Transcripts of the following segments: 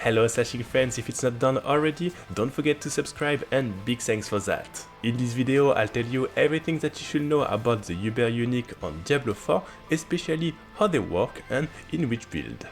Hello Slashing friends, if it's not done already, don't forget to subscribe and big thanks for that. In this video I'll tell you everything that you should know about the Uber Unique on Diablo 4, especially how they work and in which build.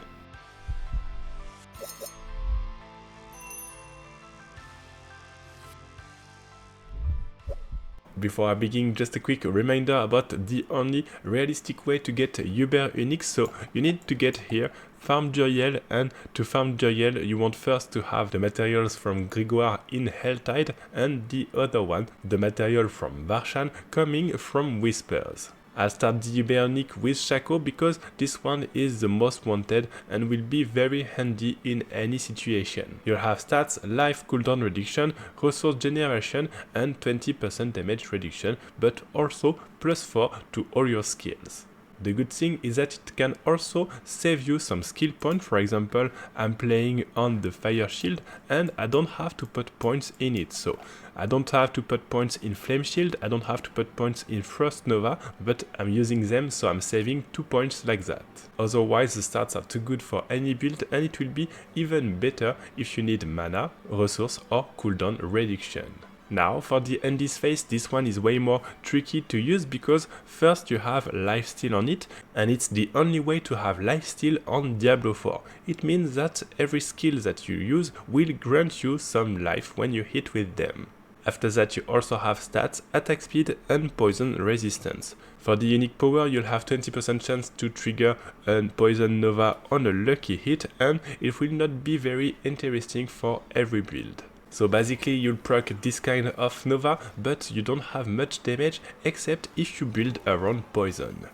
Before I begin, just a quick reminder about the only realistic way to get Uber Uniques. So you need to get here, farm Andariel, and to farm Andariel you want first to have the materials from Grigoire in Helltide, and the other one, the material from Varshan, coming from Whispers. I'll start the Uber Unique with Shako because this one is the most wanted and will be very handy in any situation. You'll have stats, life cooldown reduction, resource generation and 20% damage reduction, but also +4 to all your skills. The good thing is that it can also save you some skill points. For example, I'm playing on the fire shield and I don't have to put points in it. So I don't have to put points in flame shield, I don't have to put points in frost nova, but I'm using them, so I'm saving 2 points like that. Otherwise the stats are too good for any build, and it will be even better if you need mana, resource or cooldown reduction. Now for the Endless Phase, this one is way more tricky to use because first you have lifesteal on it, and it's the only way to have lifesteal on Diablo 4. It means that every skill that you use will grant you some life when you hit with them. After that you also have stats, attack speed and poison resistance. For the unique power you'll have 20% chance to trigger a poison nova on a lucky hit, and it will not be very interesting for every build. So basically you'll proc this kind of nova, but you don't have much damage except if you build around poison.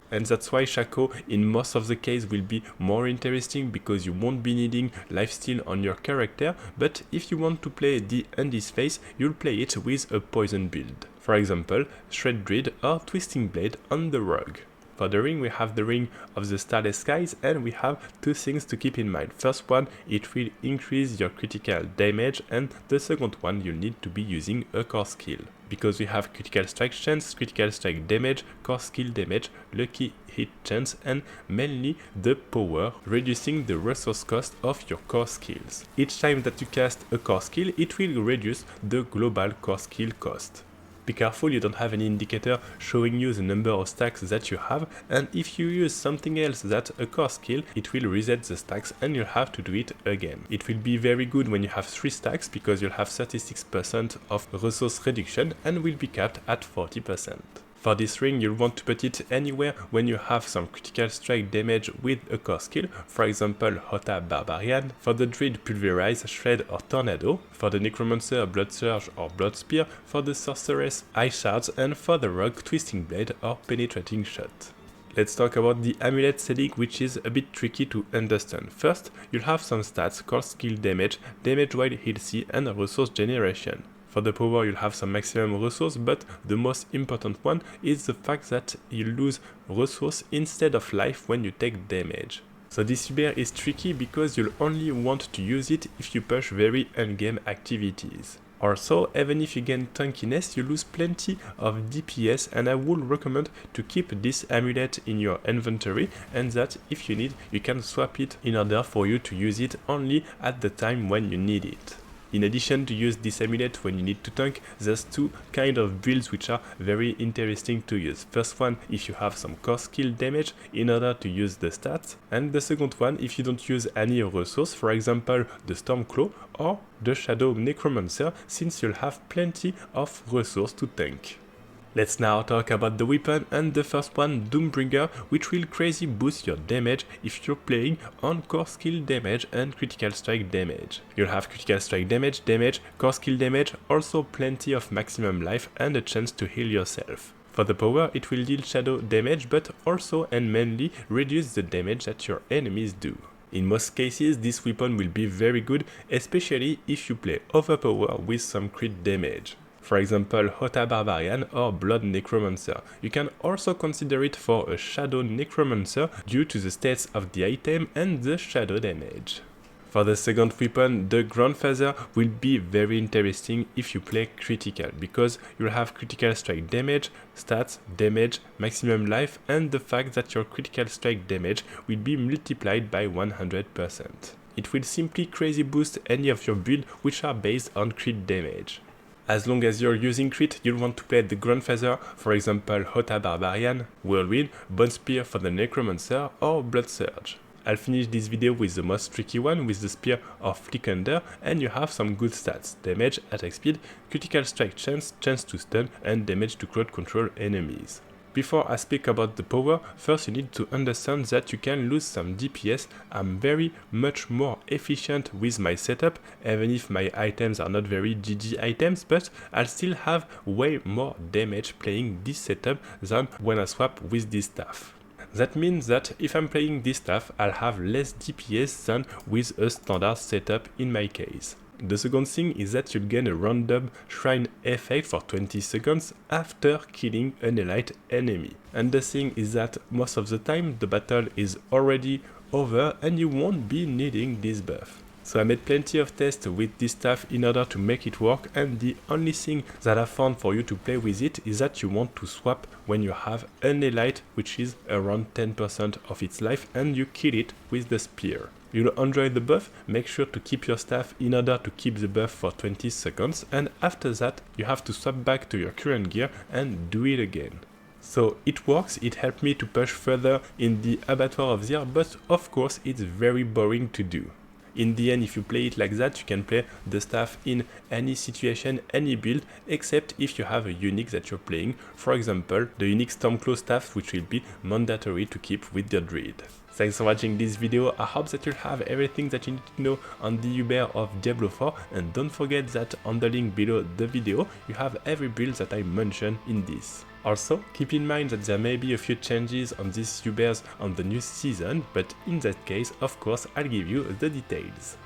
And that's why Shako in most of the case will be more interesting because you won't be needing lifesteal on your character, but if you want to play the Endless Phase, you'll play it with a poison build. For example, Shred Druid or Twisting Blade on the Rogue. For the ring, we have the ring of the Starless Skies, and we have two things to keep in mind. First one, it will increase your critical damage, and the second one, you'll need to be using a core skill. Because we have critical strike chance, critical strike damage, core skill damage, lucky hit chance, and mainly the power, reducing the resource cost of your core skills. Each time that you cast a core skill, it will reduce the global core skill cost. Be careful you don't have any indicator showing you the number of stacks that you have, and if you use something else that's a core skill, it will reset the stacks and you'll have to do it again. It will be very good when you have 3 stacks because you'll have 36% of resource reduction and will be capped at 40%. For this ring, you'll want to put it anywhere when you have some critical strike damage with a core skill, for example Ahavarion, for the Druid Pulverize, Shred or Tornado, for the Necromancer Blood Surge or Blood Spear, for the Sorceress Ice Shards, and for the Rogue Twisting Blade or Penetrating Shot. Let's talk about the Amulet Selig, which is a bit tricky to understand. First, you'll have some stats, core skill damage, damage while healthy, and resource generation. For the power you'll have some maximum resource, but the most important one is the fact that you lose resource instead of life when you take damage. So this Uber is tricky because you'll only want to use it if you push very endgame activities. Also, even if you gain tankiness, you lose plenty of DPS, and I would recommend to keep this amulet in your inventory, and that if you need, you can swap it in order for you to use it only at the time when you need it. In addition to use this amulet when you need to tank, there's two kind of builds which are very interesting to use. First one, if you have some core skill damage in order to use the stats, and the second one if you don't use any resource, for example the Stormclaw or the Shadow Necromancer, since you'll have plenty of resource to tank. Let's now talk about the weapon, and the first one, Doombringer, which will crazy boost your damage if you're playing on core skill damage and critical strike damage. You'll have critical strike damage, core skill damage, also plenty of maximum life and a chance to heal yourself. For the power, it will deal shadow damage, but also and mainly reduce the damage that your enemies do. In most cases, this weapon will be very good, especially if you play overpower with some crit damage. For example, Hota Barbarian or Blood Necromancer. You can also consider it for a Shadow Necromancer due to the stats of the item and the shadow damage. For the second weapon, the Grandfather will be very interesting if you play critical, because you'll have critical strike damage, stats, damage, maximum life, and the fact that your critical strike damage will be multiplied by 100%. it will simply crazy boost any of your builds which are based on crit damage. As long as you're using crit, you'll want to play the Grandfather, for example Hota Barbarian, Whirlwind, Bone Spear for the Necromancer, or Blood Surge. I'll finish this video with the most tricky one, with the Spear of Lycandre, and you have some good stats: damage, attack speed, critical strike chance, chance to stun, and damage to crowd control enemies. Before I speak about the power, first you need to understand that you can lose some DPS. I'm very much more efficient with my setup, even if my items are not very GG items, but I'll still have way more damage playing this setup than when I swap with this staff. That means that if I'm playing this staff, I'll have less DPS than with a standard setup in my case. The second thing is that you'll gain a random shrine effect for 20 seconds after killing an elite enemy. And the thing is that most of the time the battle is already over and you won't be needing this buff. So I made plenty of tests with this staff in order to make it work, and the only thing that I found for you to play with it is that you want to swap when you have an elite which is around 10% of its life and you kill it with the spear. You'll enjoy the buff, make sure to keep your staff in order to keep the buff for 20 seconds, and after that you have to swap back to your current gear and do it again. So it works, it helped me to push further in the Abattoir of Zir, but of course it's very boring to do. In the end, if you play it like that, you can play the staff in any situation, any build, except if you have a unique that you're playing. For example, the unique Stormclaw staff, which will be mandatory to keep with your druid. Thanks for watching this video. I hope that you'll have everything that you need to know on the Uber of Diablo 4, and don't forget that on the link below the video you have every build that I mentioned in this. Also, keep in mind that there may be a few changes on these Ubers on the new season, but in that case, of course, I'll give you the details.